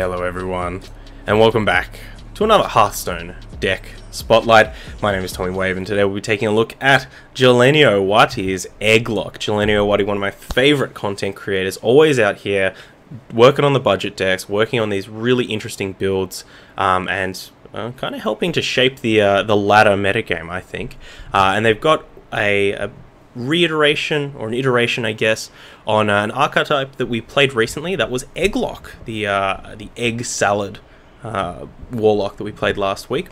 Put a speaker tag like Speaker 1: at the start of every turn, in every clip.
Speaker 1: Hello everyone, and welcome back to another Hearthstone deck spotlight. My name is Tommy Wave, and today we'll be taking a look at Jeleniowaty's Egglock. Jeleniowatyy, one of my favourite content creators, always out here working on the budget decks, working on these really interesting builds, and kind of helping to shape the ladder metagame, I think. And they've got a reiteration, or an iteration, I guess, on an archetype that we played recently. That was Egglock, the egg salad warlock that we played last week,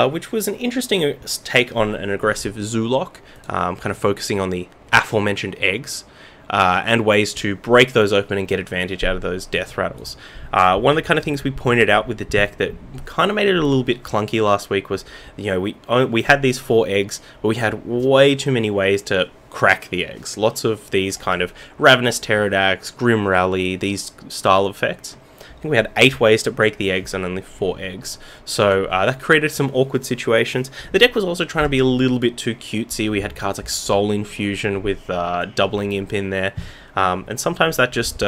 Speaker 1: which was an interesting take on an aggressive Zoolock, kind of focusing on the aforementioned eggs, and ways to break those open and get advantage out of those death rattles. One of the kind of things we pointed out with the deck that kind of made it a little bit clunky last week was, you know, we had these 4 eggs, but we had way too many ways to crack the eggs. Lots of these kind of Ravenous Pterodax, Grim Rally, these style of effects. I think we had 8 ways to break the eggs and only 4 eggs, so that created some awkward situations. The deck was also trying to be a little bit too cutesy. We had cards like Soul Infusion with Doubling Imp in there, and sometimes that just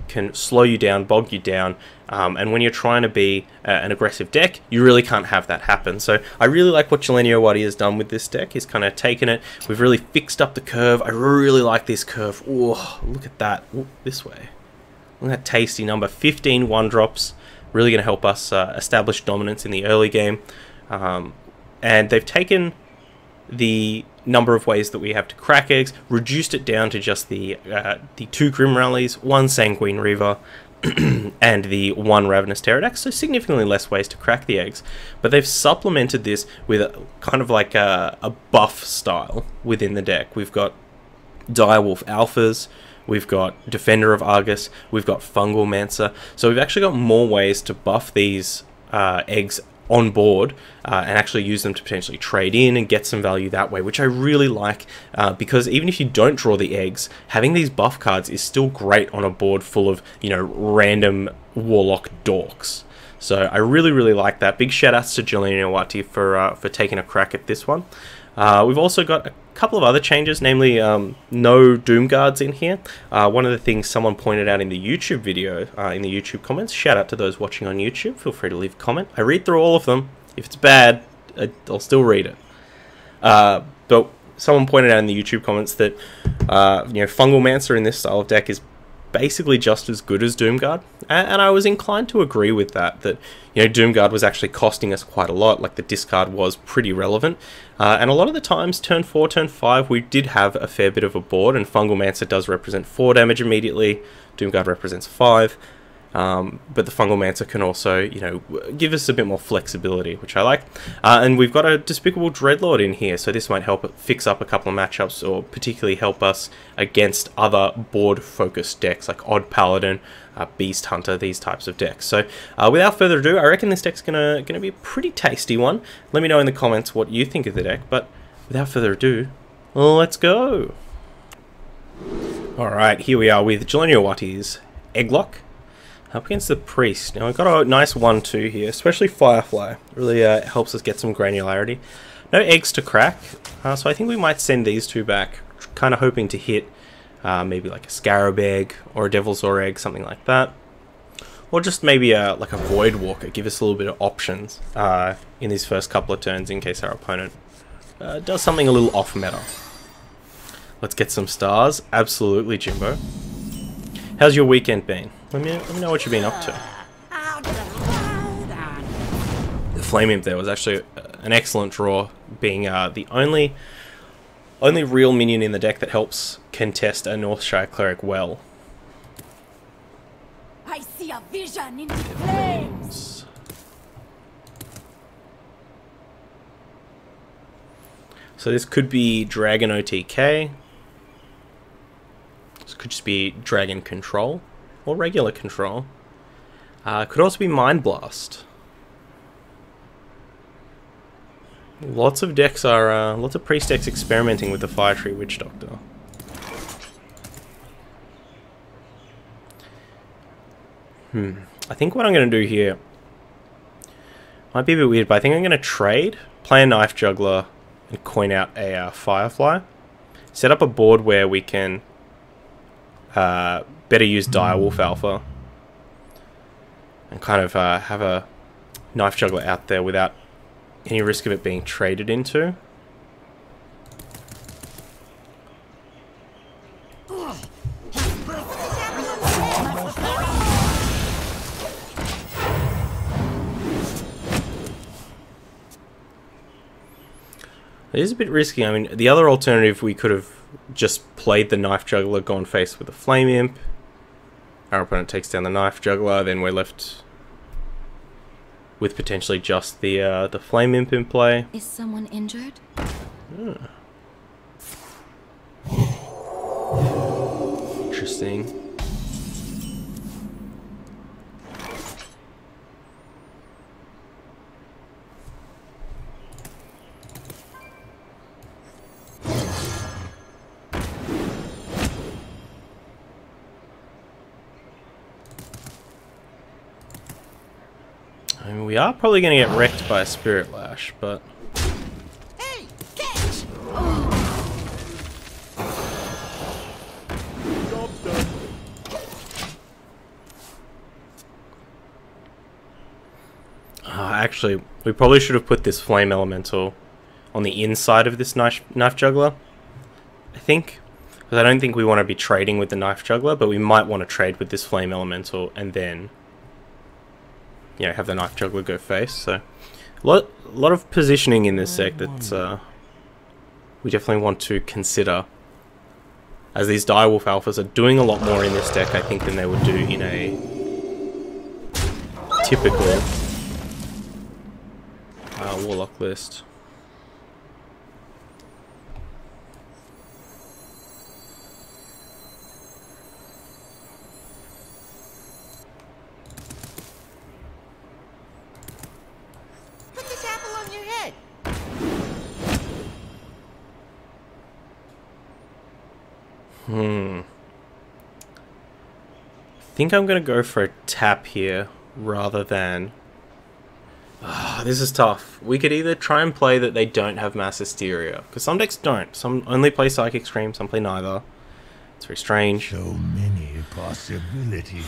Speaker 1: can slow you down, bog you down, and when you're trying to be an aggressive deck, you really can't have that happen. So I really like what Jeleniowatyy has done with this deck. He's kind of taken it, we've really fixed up the curve. I really like this curve. Oh, look at that. Ooh, this way. Look at that tasty number. 15 1-drops. Really going to help us establish dominance in the early game. And they've taken the number of ways that we have to crack eggs, reduced it down to just the 2 Grim Rallies, 1 Sanguine Reaver, and the 1 Ravenous Pterodax, so significantly less ways to crack the eggs. But they've supplemented this with kind of like a buff style within the deck. We've got Direwolf Alphas, we've got Defender of Argus, we've got Fungal Mancer, so we've actually got more ways to buff these eggs on board and actually use them to potentially trade in and get some value that way, which I really like, because even if you don't draw the eggs, having these buff cards is still great on a board full of, you know, random Warlock dorks. So I really like that. Big shout outs to Jeleniowatyy for taking a crack at this one. We've also got a couple of other changes, namely no Doom Guards in here. One of the things someone pointed out in the YouTube video, in the YouTube comments, shout out to those watching on YouTube, feel free to leave a comment. I read through all of them. If it's bad, I'll still read it. But someone pointed out in the YouTube comments that you know, Fungal Mancer in this style of deck is basically just as good as Doomguard, and I was inclined to agree with that, you know, Doomguard was actually costing us quite a lot. Like, the discard was pretty relevant, and a lot of the times turn 4, turn 5 we did have a fair bit of a board, and Fungal Mancer does represent 4 damage immediately, Doomguard represents 5, but the Fungal Mancer can also, you know, give us a bit more flexibility, which I like. And we've got a Despicable Dreadlord in here, so this might help fix up a couple of matchups, or particularly help us against other board-focused decks like Odd Paladin, Beast Hunter, these types of decks. So without further ado, I reckon this deck's gonna be a pretty tasty one. Let me know in the comments what you think of the deck, but without further ado, let's go! Alright, here we are with Jeleniowaty's Egglock up against the Priest. Now, I've got a nice 1-2 here, especially Firefly. Really helps us get some granularity. No eggs to crack, so I think we might send these 2 back, kind of hoping to hit maybe like a Scarab Egg or a Devil's Oar Egg, something like that. Or just maybe like a Void Walker, give us a little bit of options in these first couple of turns in case our opponent does something a little off meta. Let's get some stars. Absolutely, Jimbo. How's your weekend been? Let me know what you've been up to. The Flame Imp there was actually an excellent draw, being the only real minion in the deck that helps contest a Northshire Cleric well.
Speaker 2: I see a vision in the flames.
Speaker 1: So this could be Dragon OTK. This could just be Dragon Control. Or regular control. Could also be Mind Blast. Lots of decks are, lots of priest decks experimenting with the Fire Tree Witch Doctor. I think what I'm going to do here might be a bit weird, but I think I'm going to trade, play a Knife Juggler, and coin out a Firefly. Set up a board where we can better use Direwolf Alpha and kind of have a knife juggler out there without any risk of it being traded into. It is a bit risky. I mean, the other alternative, we could have just played the knife juggler, gone face with a flame imp. Our opponent takes down the knife juggler, then we're left with potentially just the flame imp in play.
Speaker 2: Is someone injured?
Speaker 1: Interesting. I mean, we are probably going to get wrecked by a Spirit Lash, but...
Speaker 2: Hey, catch!
Speaker 3: Job's done.
Speaker 1: Actually, we probably should have put this Flame Elemental on the inside of this knife juggler, I think. Because I don't think we want to be trading with the knife juggler, but we might want to trade with this Flame Elemental and then, you know, have the knife juggler go face. So a lot of positioning in this deck that we definitely want to consider, as these Direwolf Alphas are doing a lot more in this deck, I think, than they would do in a typical Warlock list. I think I'm going to go for a tap here rather than... this is tough. We could either try and play that they don't have Mass Hysteria, because some decks don't. Some only play Psychic Scream, some play neither. It's very strange.
Speaker 3: So many possibilities.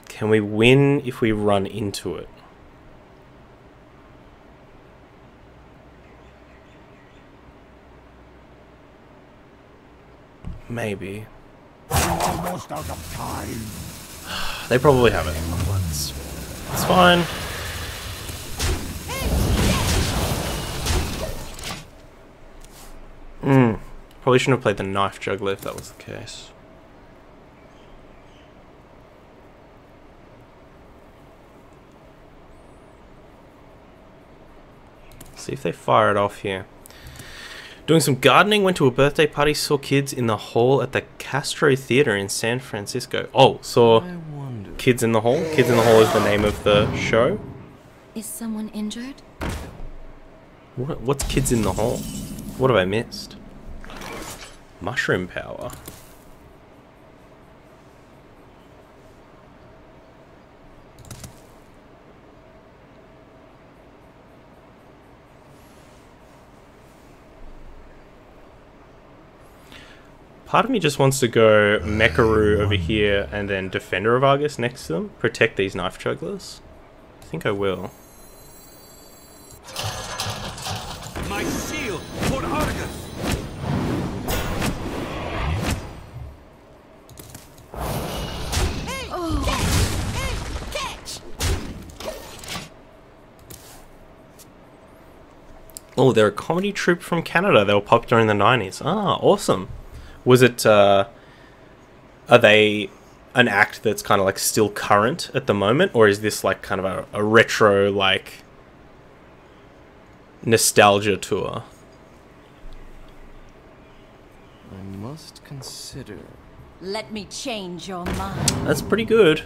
Speaker 1: Can we win if we run into it? Maybe.
Speaker 3: Almost out of time.
Speaker 1: They probably have it. It's fine. Probably shouldn't have played the knife juggler if that was the case. See if they fire it off here. Doing some gardening, went to a birthday party, saw kids in the hall at the Castro Theater in San Francisco. Oh, saw Kids in the Hall. Kids in the Hall is the name of the show.
Speaker 2: Is someone injured?
Speaker 1: What's Kids in the Hall? What have I missed? Mushroom power. Part of me just wants to go Mecharoo over here and then Defender of Argus next to them. Protect these knife jugglers. I think I will.
Speaker 3: My shield for Argus.
Speaker 1: Oh, they're a comedy troupe from Canada. They were popular in the 90s. Ah, awesome. Was it, are they an act that's kind of like still current at the moment? Or is this like kind of a retro, like, nostalgia tour?
Speaker 4: I must consider.
Speaker 2: Let me change your mind.
Speaker 1: That's pretty good.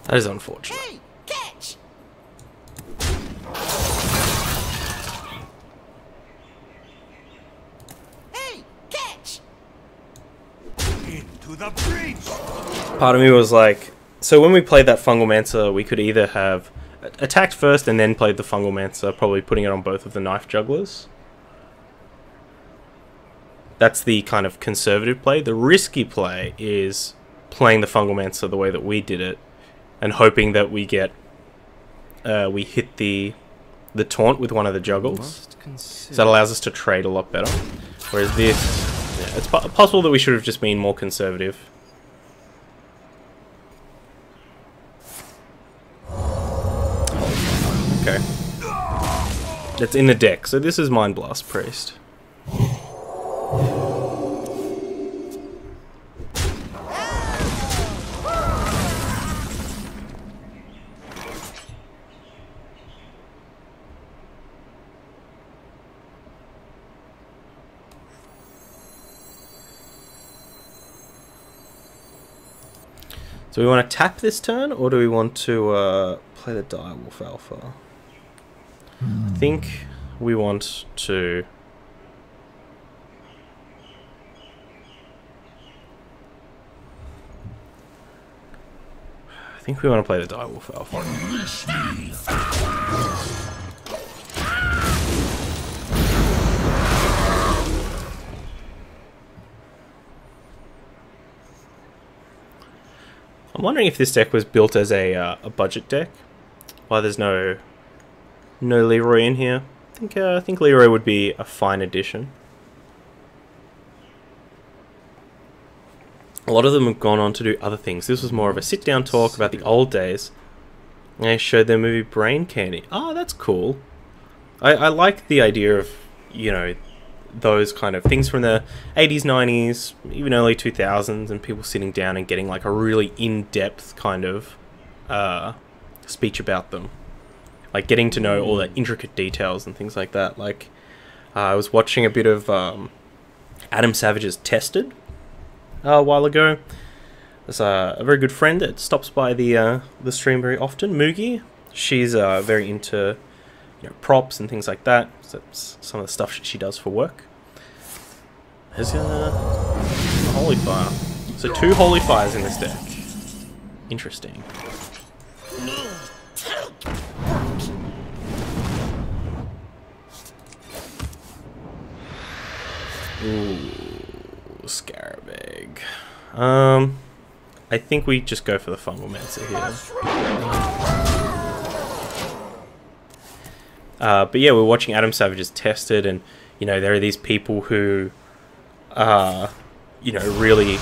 Speaker 1: That is unfortunate.
Speaker 2: Hey, catch! Hey, catch!
Speaker 3: Into the breach!
Speaker 1: Part of me was like, so when we played that Fungal Mancer, we could either have attacked first and then played the Fungal Mancer, probably putting it on both of the Knife Jugglers. That's the kind of conservative play. The risky play is playing the Fungal Mancer the way that we did it, and hoping that we get we hit the taunt with one of the juggles, so that allows us to trade a lot better. Whereas this, yeah, it's possible that we should have just been more conservative. Okay, that's in the deck. So this is Mind Blast Priest. Do we want to tap this turn, or do we want to play the Direwolf Alpha? I think we want to... I think we want to play the Direwolf Alpha. I'm wondering if this deck was built as a budget deck. Why there's no Leroy in here. I think Leroy would be a fine addition. A lot of them have gone on to do other things. This was more of a sit-down talk about the old days. And they showed their movie Brain Candy. Oh, that's cool. I like the idea of, you know, those kind of things from the 80s, 90s, even early 2000s, and people sitting down and getting like a really in-depth kind of speech about them. Like getting to know all the intricate details and things like that. Like, I was watching a bit of Adam Savage's Tested a while ago. There's a very good friend that stops by the stream very often, Moogie. She's very into, you know, props and things like that. So that's some of the stuff she does for work. There's a Holy Fire. So 2 Holy Fires in this deck. Interesting. Ooh, Scarabeg. I think we just go for the Fungal Mancer here. But yeah, we're watching Adam Savage's Tested, and you know, there are these people who you know, really,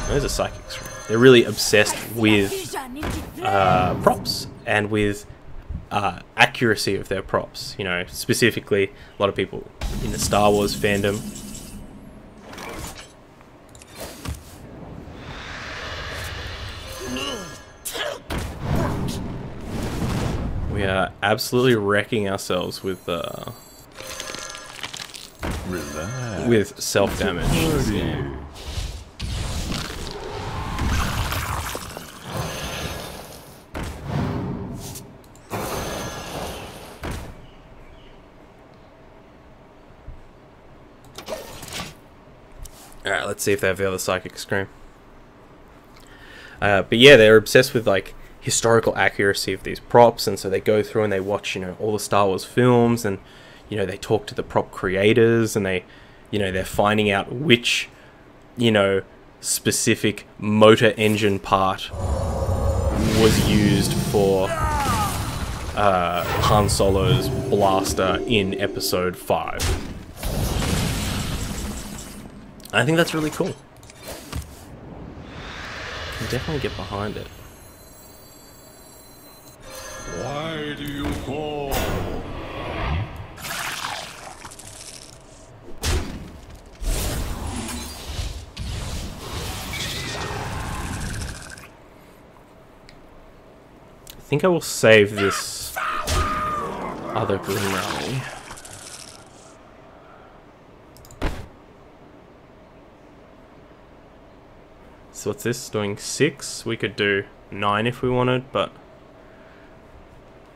Speaker 1: there's a psychic stream. They're really obsessed with props and with accuracy of their props. You know, specifically a lot of people in the Star Wars fandom. We are absolutely wrecking ourselves with self-damage. Alright, let's see if they have the other Psychic Scream. But yeah, they're obsessed with like historical accuracy of these props, and so they go through and they watch, you know, all the Star Wars films, and you know, they talk to the prop creators, and they, you know, they're finding out which, you know, specific motor engine part was used for Han Solo's blaster in Episode 5. I think that's really cool. Can definitely get behind it.
Speaker 3: Why do you call?
Speaker 1: I think I will save this other Green Rally. So what's this? Doing 6. We could do 9 if we wanted, but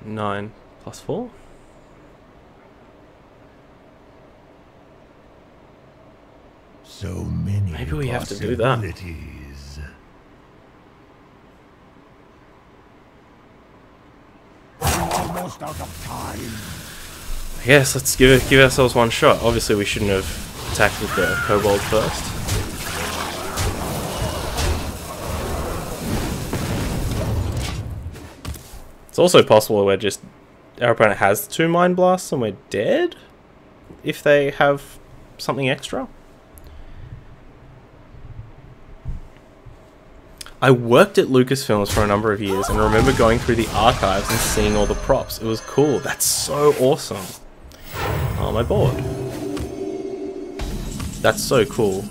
Speaker 1: 9 plus 4.
Speaker 3: So many
Speaker 1: Maybe we have to do that.
Speaker 3: possibilities. Almost out of time.
Speaker 1: Yes, let's give ourselves one shot. Obviously, we shouldn't have attacked with the kobold first. It's also possible we're just... our opponent has 2 Mind Blasts and we're dead? If they have something extra? I worked at Lucasfilms for a number of years and remember going through the archives and seeing all the props. It was cool. That's so awesome. Oh, my board. That's so cool.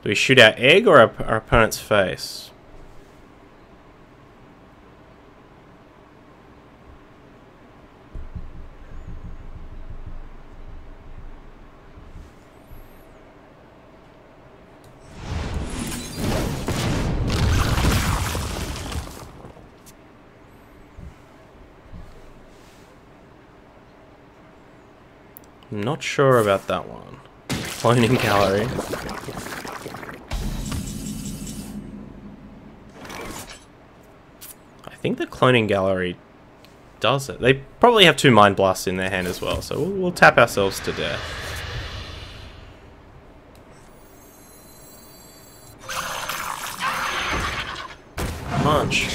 Speaker 1: Do we shoot our egg or our opponent's face? I'm not sure about that one. Cloning gallery. I think the cloning gallery does it. They probably have 2 Mind Blasts in their hand as well, so we'll tap ourselves to death. Munch.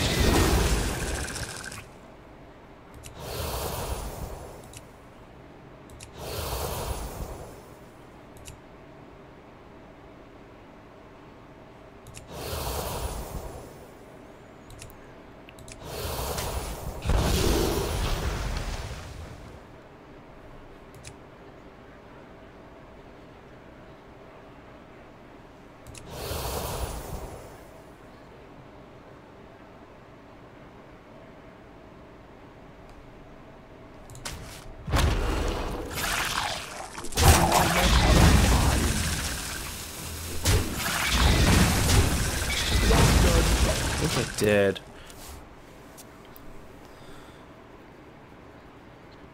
Speaker 1: I think I did.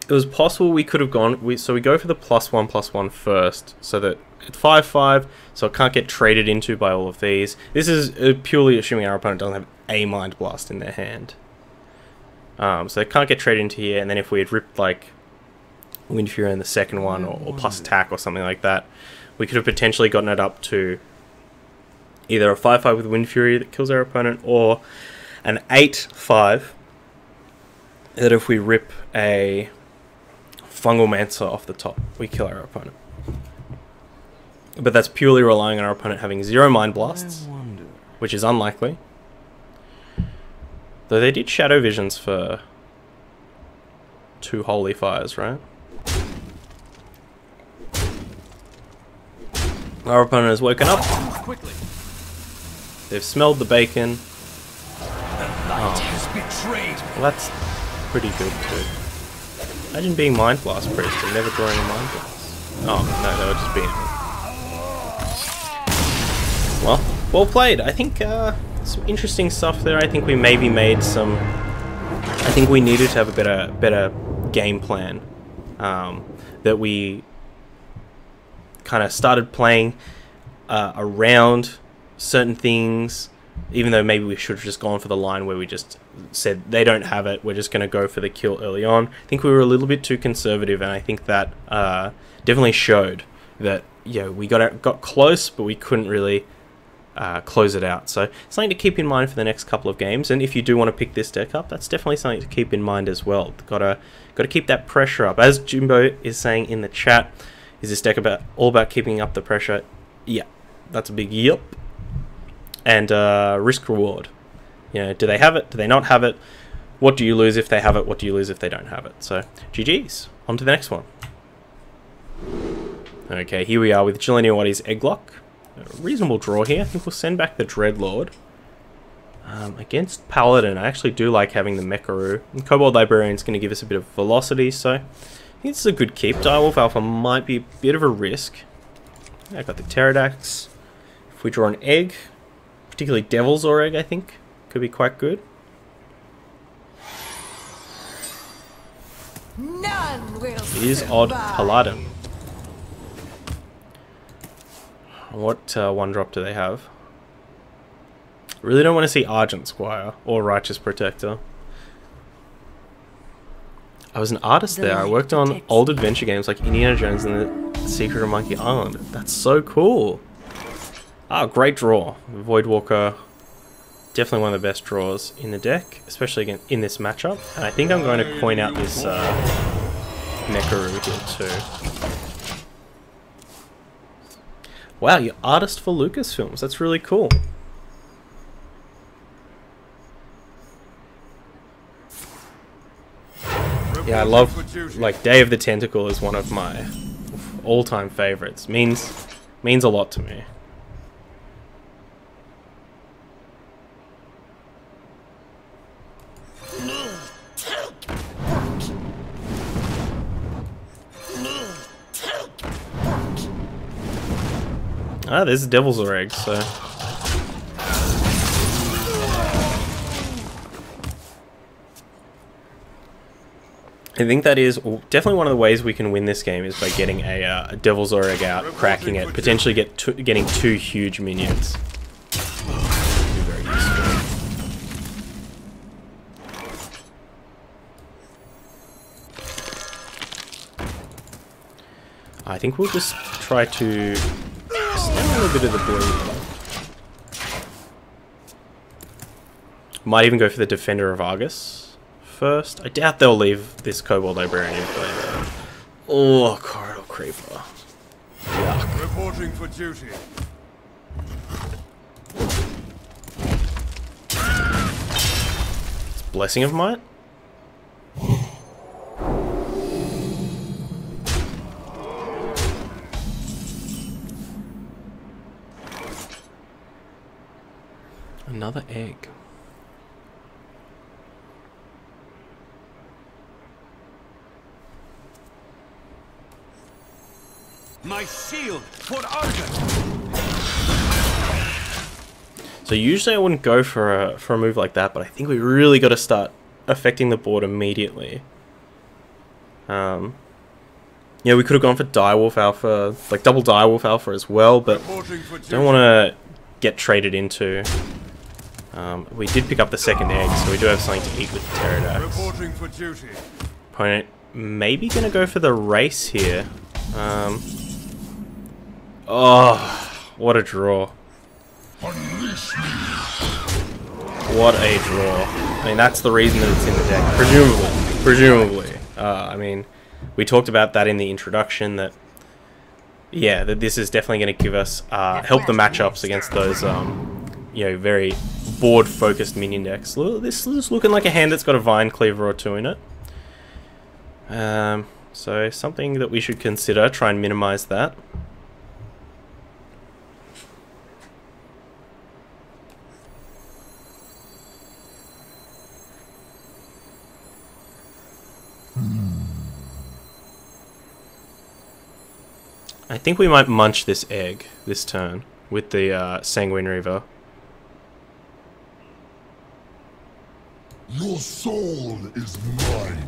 Speaker 1: It was possible we could have gone... so we go for the +1/+1 first, so that it's 5/5, so it can't get traded into by all of these. This is purely assuming our opponent doesn't have a Mind Blast in their hand. So it can't get traded into here, and then if we had ripped, like, Wind Fury in the second one, or plus attack or something like that, we could have potentially gotten it up to either a 5/5 with Wind Fury that kills our opponent, or an 8/5 that if we rip a Fungal Mancer off the top, we kill our opponent. But that's purely relying on our opponent having 0 Mind Blasts, which is unlikely. Though they did Shadow Visions for 2 Holy Fires, right? Our opponent has woken up. They've smelled the bacon. Well, that's pretty good too. Imagine being Mind Blast Priest and never drawing a Mind Blast. Oh, no, they were just being... Well, well played. I think some interesting stuff there. I think we maybe made some... I think we needed to have a better game plan. That we kind of started playing around certain things, even though maybe we should have just gone for the line where we just said they don't have it, we're just going to go for the kill early on. I think we were a little bit too conservative, and I think that definitely showed that, yeah, we got close, but we couldn't really close it out. So something to keep in mind for the next couple of games, and if you do want to pick this deck up, that's definitely something to keep in mind as well. Got to keep that pressure up. As Jimbo is saying in the chat, is this deck all about keeping up the pressure? Yeah, that's a big yep. And risk reward. You know, do they have it? Do they not have it? What do you lose if they have it? What do you lose if they don't have it? So, GG's. On to the next one. Okay, here we are with Jeleniowaty's Egglock. A reasonable draw here. I think we'll send back the Dreadlord. Against Paladin, I actually do like having the Mecharoo. And Kobold Librarian is going to give us a bit of velocity, so I think it's a good keep. Direwolf Alpha might be a bit of a risk. I got the Pterodax. If we draw an egg, particularly Devil's Or Egg, I think, could be quite good.
Speaker 2: None will
Speaker 1: It is odd Paladin. What one drop do they have? Really don't want to see Argent Squire or Righteous Protector. I was an artist there. I worked on old adventure games like Indiana Jones and the Secret of Monkey Island. That's so cool. Ah, great draw. Voidwalker, definitely one of the best draws in the deck, especially again in this matchup. And I think I'm going to coin out this Mecharoo here too. Wow, you're artist for Lucasfilms. That's really cool. Yeah, I love, like, Day of the Tentacle is one of my all-time favorites. Means a lot to me. Ah, there's Devil's Or Egg, so... I think that is definitely one of the ways we can win this game is by getting a Devil's Or Egg out, cracking it, potentially getting 2 huge minions. Be very useful. I think we'll just try to stand a little bit of the blue. Might even go for the Defender of Argus first. I doubt they'll leave this Kobold Librarian in play though. Oh, Corridor Creeper. Yuck.
Speaker 3: Reporting for duty.
Speaker 1: It's Blessing of Might? Another egg.
Speaker 3: My shield for Argus.
Speaker 1: So usually I wouldn't go for a move like that, but I think we really got to start affecting the board immediately. Yeah, we could have gone for Direwolf Alpha, like double Direwolf Alpha as well, but don't want to get traded into. We did pick up the second egg, so we do have something to eat with the Pterodax. Opponent maybe going to go for the race here. Oh, what a draw. What a draw. I mean, that's the reason that it's in the deck. Presumably. I mean, we talked about that in the introduction, that, yeah, that this is definitely going to give us, help the matchups against those, you know, very board-focused minion decks. This is looking like a hand that's got a Vine Cleaver or 2 in it. So something that we should consider, try and minimize that. I think we might munch this egg this turn with the Sanguine Reaver.
Speaker 3: Your soul is mine.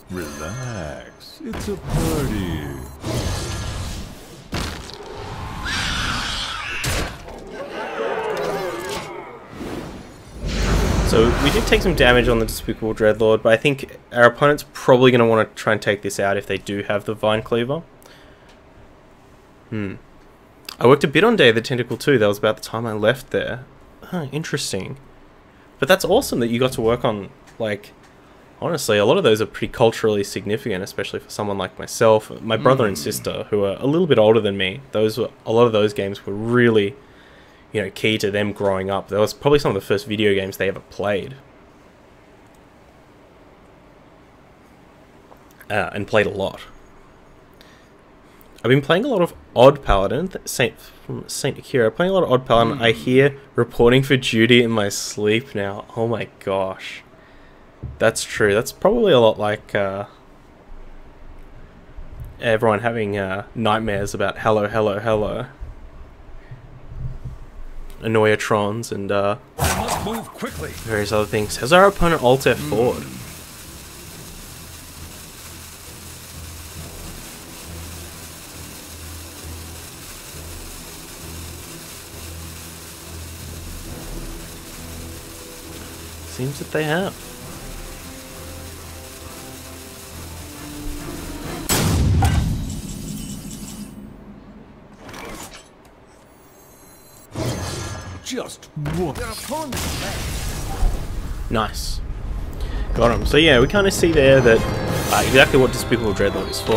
Speaker 3: Relax, it's a party.
Speaker 1: So we did take some damage on the Despicable Dreadlord, but I think our opponent's probably going to want to try and take this out if they do have the Vine Cleaver. I worked a bit on Day of the Tentacle too. That was about the time I left there. Huh, interesting. But that's awesome that you got to work on, like, honestly, a lot of those are pretty culturally significant, especially for someone like myself. My brother and sister, who are a little bit older than me, a lot of those games were really, you know, key to them growing up. That was probably some of the first video games they ever played. And played a lot. I've been playing a lot of Odd Paladin, from Saint Akira. Playing a lot of Odd Paladin. I hear reporting for duty in my sleep now. Oh my gosh. That's true. That's probably a lot like everyone having nightmares about hello, hello, hello. Annoyatrons and
Speaker 3: I must move quickly.
Speaker 1: various other things. Has our opponent Alt F forward? Seems that they have.
Speaker 3: Just what?
Speaker 1: Nice. Got him. So yeah, we kind of see there that exactly what Despicable Dreadlord is for.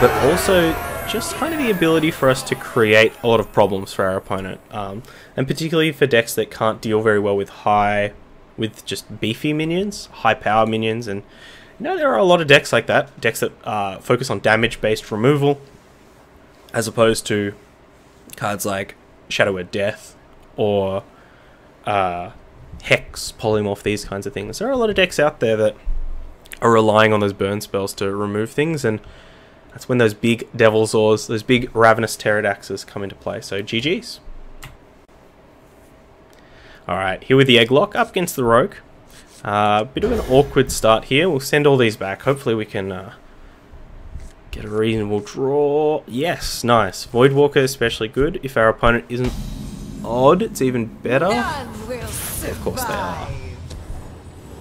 Speaker 1: But also just kind of the ability for us to create a lot of problems for our opponent. And particularly for decks that can't deal very well with just beefy minions, high power minions. And you know, there are a lot of decks like that. Decks that focus on damage based removal. As opposed to cards like Shadow of Death or Hex, Polymorph, these kinds of things. There are a lot of decks out there that are relying on those burn spells to remove things, and that's when those big Devilsaurs, those big Ravenous Pterodaxes come into play. So GG's. Alright, here with the Egglock up against the Rogue. Bit of an awkward start here. We'll send all these back. Hopefully we can get a reasonable draw. Yes, nice. Voidwalker especially good. If our opponent isn't odd, it's even better. Of course they are.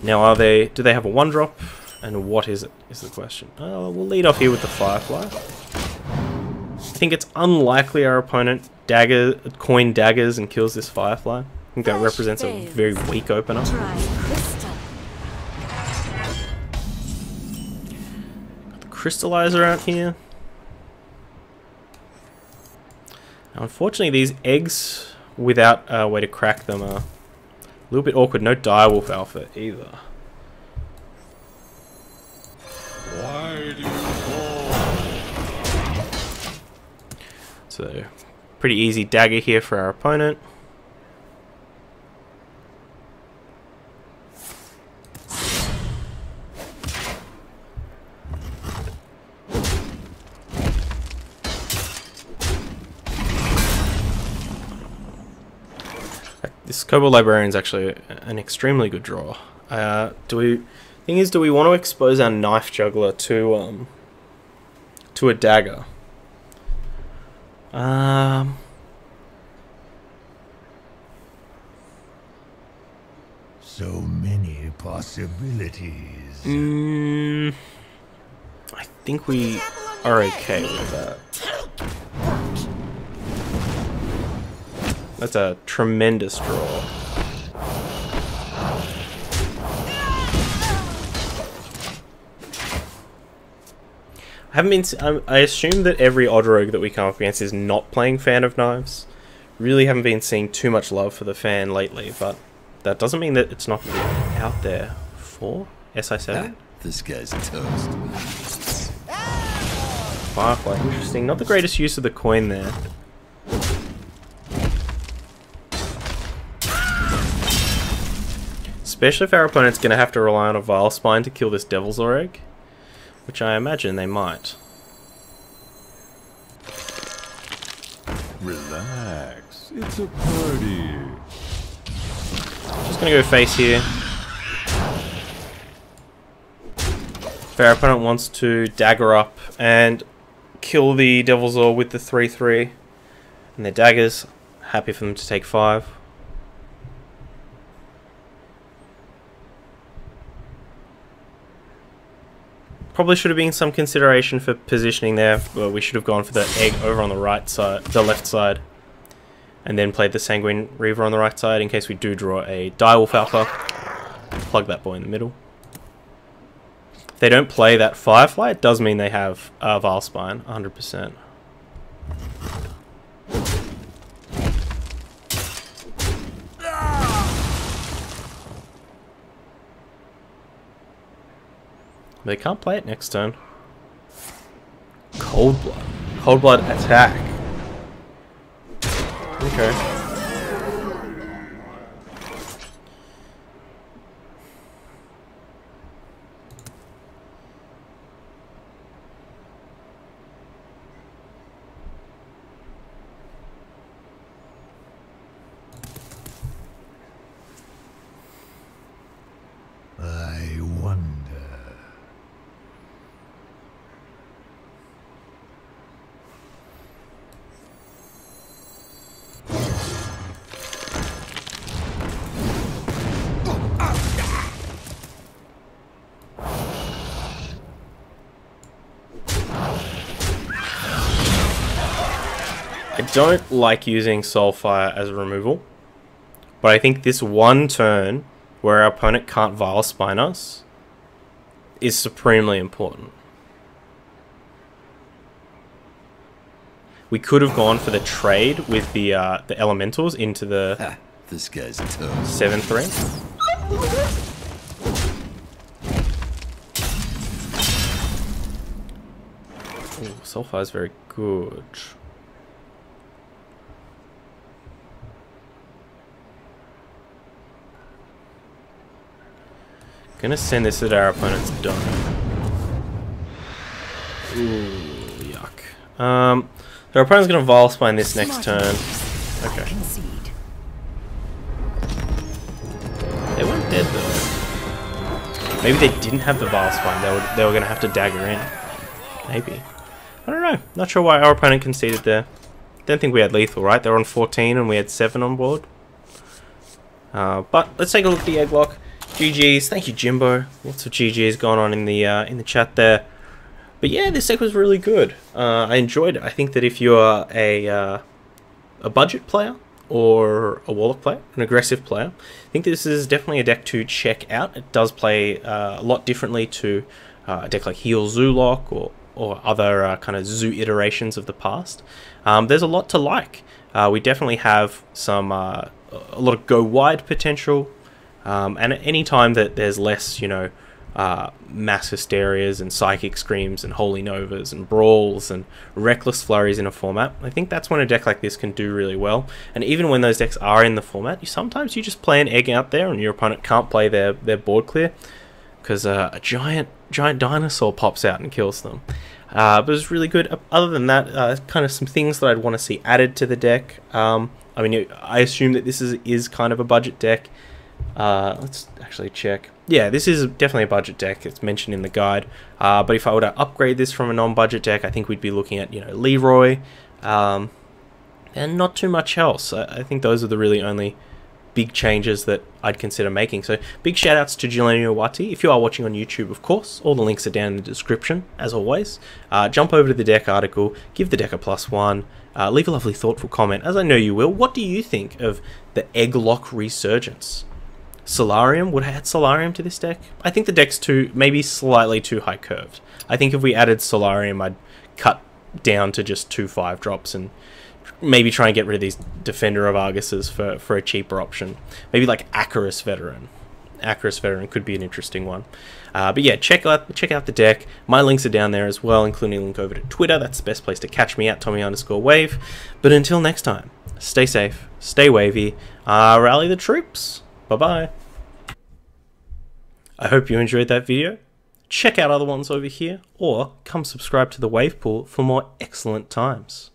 Speaker 1: Now are they, do they have a 1-drop? And what is it, is the question. We'll lead off here with the Firefly. I think it's unlikely our opponent coin daggers and kills this Firefly. I think that represents a very weak opener. Got the Crystallizer out here. Now, unfortunately, these eggs without a way to crack them are a little bit awkward. No Direwolf Alpha either.
Speaker 3: Why do you fall?
Speaker 1: So, pretty easy dagger here for our opponent. This Kobold Librarian is actually an extremely good draw. Do we want to expose our Knife Juggler to a dagger?
Speaker 3: So many possibilities.
Speaker 1: I think we are okay with that. That's a tremendous draw. I assume that every odd rogue that we come up against is not playing Fan of Knives. Really haven't been seeing too much love for the Fan lately, but that doesn't mean that it's not out there for SI7.
Speaker 3: This guy's toast.
Speaker 1: Firefly, interesting. Not the greatest use of the coin there. Especially if our opponent's going to have to rely on a Vile Spine to kill this Devilsaur egg. Which I imagine they might.
Speaker 3: Relax. It's a party.
Speaker 1: Just going to go face here. If our opponent wants to dagger up and kill the Devilsaur with the 3/3 and their daggers, happy for them to take 5. Probably should have been some consideration for positioning there. Well, we should have gone for the egg over on the right side, the left side, and then played the Sanguine Reaver on the right side in case we do draw a Direwolf Alpha. Plug that boy in the middle. If they don't play that Firefly, it does mean they have a Vile Spine, 100%. They can't play it next turn. Cold Blood. Cold Blood attack. Okay.
Speaker 3: I wonder.
Speaker 1: I don't like using Soulfire as a removal, but I think this one turn where our opponent can't Vile Spine us is supremely important. We could have gone for the trade with the elementals into the
Speaker 3: Ha, this guy's toast.
Speaker 1: 7-3. Ooh, Soulfire is very good. Gonna send this at our opponent's dome. Ooh, yuck. Their opponent's gonna Vile Spine this next turn. Okay. They weren't dead though. Maybe they didn't have the Vile Spine. They were gonna have to dagger in. Maybe. I don't know. Not sure why our opponent conceded there. Don't think we had lethal, right? They were on 14 and we had 7 on board. But let's take a look at the Egglock. GG's, thank you Jimbo. Lots of GG's going on in the chat there. But yeah, this deck was really good. I enjoyed it. I think that if you're a budget player or a Warlock player, an aggressive player, I think this is definitely a deck to check out. It does play a lot differently to a deck like Heal Zoolock or other kind of Zoo iterations of the past. There's a lot to like. We definitely have some a lot of go wide potential. And at any time that there's less, you know, mass hysterias and psychic screams and holy novas and brawls and reckless flurries in a format, I think that's when a deck like this can do really well. And even when those decks are in the format, sometimes you just play an egg out there and your opponent can't play their board clear because a giant dinosaur pops out and kills them. But it was really good. Other than that, kind of some things that I'd want to see added to the deck. I mean, I assume that this is kind of a budget deck. Let's actually check. Yeah, this is definitely a budget deck. It's mentioned in the guide. But if I were to upgrade this from a non-budget deck, I think we'd be looking at, you know, Leroy, and not too much else. I think those are the really only big changes that I'd consider making. So big shout outs to Jeleniowatyy. If you are watching on YouTube, of course, all the links are down in the description, as always. Jump over to the deck article, give the deck a +1, leave a lovely thoughtful comment, as I know you will. What do you think of the Egglock resurgence? Solarium? Would I add Solarium to this deck? I think the deck's maybe slightly too high curved. I think if we added Solarium, I'd cut down to just 2 5-drops and maybe try and get rid of these Defender of Arguses for a cheaper option. Maybe like Acarus Veteran. Acarus Veteran could be an interesting one. But yeah, check out the deck. My links are down there as well, including a link over to Twitter. That's the best place to catch me at Tommy_Wave. But until next time, stay safe, stay wavy, rally the troops. Bye-bye. I hope you enjoyed that video. Check out other ones over here, or come subscribe to the Wave Pool for more excellent times.